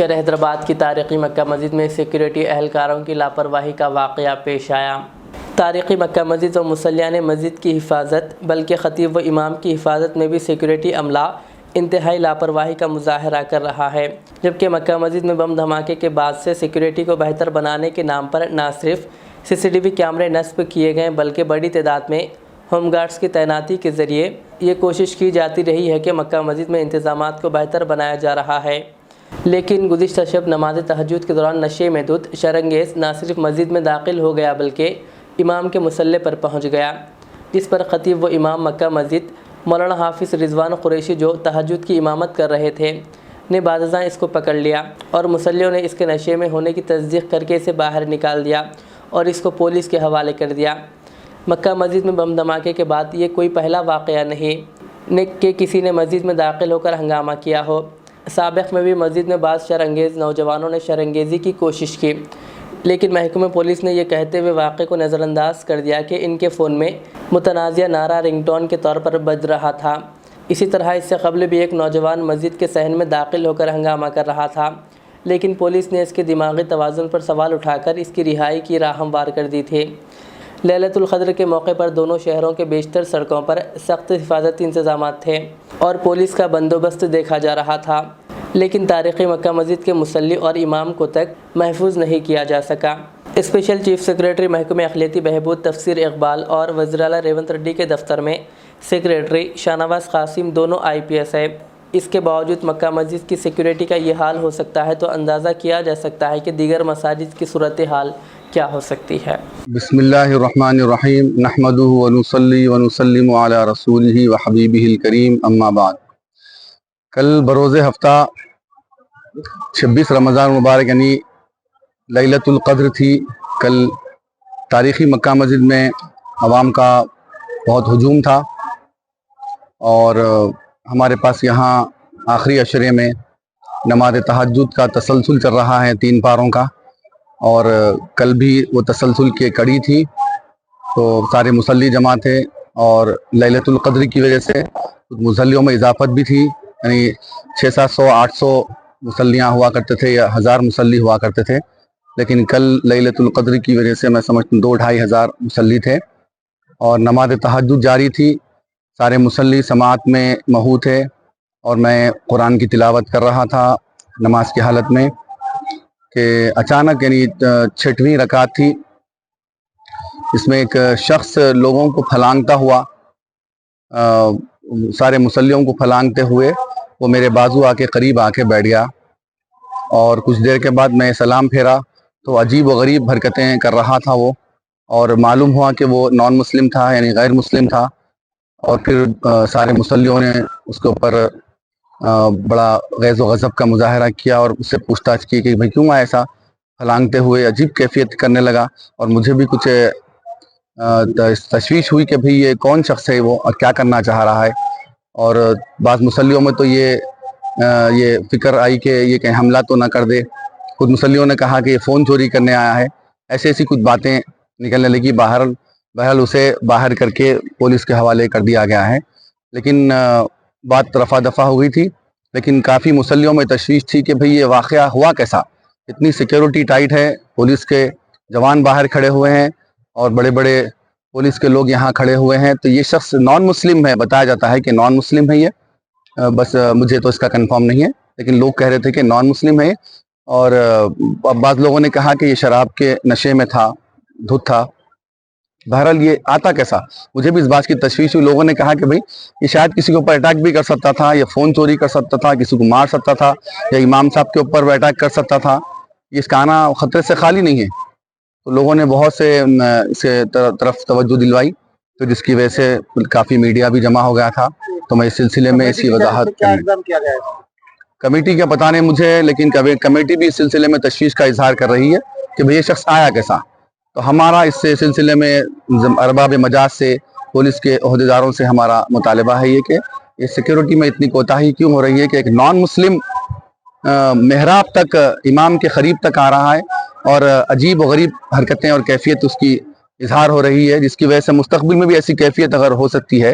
شہر حیدرآباد کی تاریخی مکہ مسجد میں سیکیورٹی اہلکاروں کی لاپرواہی کا واقعہ پیش آیا۔ تاریخی مکہ مسجد و مصلیان مسجد کی حفاظت بلکہ خطیب و امام کی حفاظت میں بھی سیکیورٹی عملہ انتہائی لاپرواہی کا مظاہرہ کر رہا ہے، جبکہ مکہ مسجد میں بم دھماکے کے بعد سے سیکیورٹی کو بہتر بنانے کے نام پر نہ صرف CCTV کیمرے نصب کیے گئے بلکہ بڑی تعداد میں ہوم گارڈز کی تعیناتی کے ذریعے یہ کوشش کی جاتی رہی ہے کہ مکہ مسجد میں انتظامات کو بہتر بنایا جا رہا ہے۔ لیکن گزشتہ شب نماز تہجد کے دوران نشے میں دھت شرنگیز نہ صرف مسجد میں داخل ہو گیا بلکہ امام کے مصلی پر پہنچ گیا، جس پر خطیب و امام مکہ مسجد مولانا حافظ رضوان قریشی جو تہجد کی امامت کر رہے تھے نے بعضاً اس کو پکڑ لیا اور مصلیوں نے اس کے نشے میں ہونے کی تصدیق کر کے اسے باہر نکال دیا اور اس کو پولیس کے حوالے کر دیا۔ مکہ مسجد میں بم دھماکے کے بعد یہ کوئی پہلا واقعہ نہیں کہ کسی نے مسجد میں داخل ہو کر ہنگامہ کیا ہو۔ سابق میں بھی مسجد میں بعض شرانگیز نوجوانوں نے شرانگیزی کی کوشش کی، لیکن محکمہ پولیس نے یہ کہتے ہوئے واقعے کو نظر انداز کر دیا کہ ان کے فون میں متنازعہ نعرہ رنگ ٹون کے طور پر بج رہا تھا۔ اسی طرح اس سے قبل بھی ایک نوجوان مسجد کے صحن میں داخل ہو کر ہنگامہ کر رہا تھا، لیکن پولیس نے اس کے دماغی توازن پر سوال اٹھا کر اس کی رہائی کی راہ ہموار کر دی تھی۔ لیلۃ القدر کے موقع پر دونوں شہروں کے بیشتر سڑکوں پر سخت حفاظتی انتظامات تھے اور پولیس کا بندوبست دیکھا جا رہا تھا، لیکن تاریخی مکہ مسجد کے مصلی اور امام کو تک محفوظ نہیں کیا جا سکا۔ اسپیشل چیف سیکریٹری محکمہ اقلیتی بہبود تفسیر اقبال اور وزیر اعلیٰ ریونت ریڈی کے دفتر میں سیکریٹری شاہ نواز قاسم دونوں IPS ہے۔ اس کے باوجود مکہ مسجد کی سیکیورٹی کا یہ حال ہو سکتا ہے تو اندازہ کیا جا سکتا ہے کہ دیگر مساجد کی صورتحال کیا ہو سکتی ہے۔ بسم اللہ الرحمن الرحیم نحمدہ ونصلی ونسلم علی رسولہ وحبیبہ الکریم اما بعد۔ کل بروز ہفتہ 26 رمضان مبارک یعنی لیلۃ القدر تھی۔ کل تاریخی مکہ مسجد میں عوام کا بہت ہجوم تھا اور ہمارے پاس یہاں آخری عشرے میں نماز تہجد کا تسلسل چل رہا ہے 3 پاروں کا، اور کل بھی وہ تسلسل کی کڑی تھی، تو سارے مصلی جمع تھے اور لیلۃ القدر کی وجہ سے مصلیوں میں اضافت بھی تھی، یعنی 600-700-800 مصلیاں ہوا کرتے تھے یا 1000 مصلی ہوا کرتے تھے، لیکن کل لیلۃ القدر کی وجہ سے میں سمجھتا ہوں 2-2.5 ہزار مصلی تھے اور نماز تہجد جاری تھی۔ سارے مصلی سماعت میں محو تھے اور میں قرآن کی تلاوت کر رہا تھا نماز کی حالت میں کہ اچانک یعنی 6ویں رکعت تھی، اس میں ایک شخص لوگوں کو پھلانگتا ہوا، سارے مصلیوں کو پھلانگتے ہوئے وہ میرے بازو آ کے قریب آ کے بیٹھ گیا، اور کچھ دیر کے بعد میں سلام پھیرا تو عجیب و غریب حرکتیں کر رہا تھا وہ، اور معلوم ہوا کہ وہ نان مسلم تھا یعنی غیر مسلم تھا، اور پھر سارے مصلیوں نے اس کے اوپر بڑا غیظ و غضب کا مظاہرہ کیا اور اس سے پوچھ تاچھ کی کہ بھئی کیوں ایسا پھلانگتے ہوئے، عجیب کیفیت کرنے لگا، اور مجھے بھی کچھ تشویش ہوئی کہ بھئی یہ کون شخص ہے وہ اور کیا کرنا چاہ رہا ہے، اور بعض مصلیوں میں تو یہ فکر آئی کہ یہ کہیں حملہ تو نہ کر دے، خود مصلیوں نے کہا کہ یہ فون چوری کرنے آیا ہے، ایسی کچھ باتیں نکلنے لگی۔ بہرحال اسے باہر کر کے پولیس کے حوالے کر دیا گیا ہے، لیکن بات رفع دفع ہو گئی تھی، لیکن کافی مصلیوں میں تشویش تھی کہ بھئی یہ واقعہ ہوا کیسا، اتنی سیکیورٹی ٹائٹ ہے، پولیس کے جوان باہر کھڑے ہوئے ہیں اور بڑے بڑے پولیس کے لوگ یہاں کھڑے ہوئے ہیں، تو یہ شخص نان مسلم ہے، بتایا جاتا ہے کہ نان مسلم ہے یہ، بس مجھے تو اس کا کنفرم نہیں ہے، لیکن لوگ کہہ رہے تھے کہ نان مسلم ہے، اور بعض لوگوں نے کہا کہ یہ شراب کے نشے میں تھا، دھت تھا۔ بہرحال یہ آتا کیسا، مجھے بھی اس بات کی تشویش ہوئی۔ لوگوں نے کہا کہ بھئی یہ شاید کسی کے اوپر اٹیک بھی کر سکتا تھا، یا فون چوری کر سکتا تھا، کسی کو مار سکتا تھا، یا امام صاحب کے اوپر وہ اٹیک کر سکتا تھا، اس کا آنا خطرے سے خالی نہیں ہے۔ تو لوگوں نے بہت سے اس طرف توجہ دلوائی، تو جس کی وجہ سے کافی میڈیا بھی جمع ہو گیا تھا، تو میں اس سلسلے میں اس کی وضاحت کمیٹی کا پتہ نہیں مجھے، لیکن کمیٹی بھی اس سلسلے میں تشویش کا اظہار کر رہی ہے کہ بھئی یہ شخص آیا کیسا۔ تو ہمارا اس سلسلے میں ارباب مجاز سے، پولیس کے عہدیداروں سے ہمارا مطالبہ ہے یہ کہ اس سیکیورٹی میں اتنی کوتاہی کیوں ہو رہی ہے کہ ایک نان مسلم محراب تک، امام کے قریب تک آ رہا ہے اور عجیب و غریب حرکتیں اور کیفیت اس کی اظہار ہو رہی ہے، جس کی وجہ سے مستقبل میں بھی ایسی کیفیت اگر ہو سکتی ہے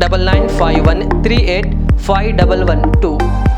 9951385112।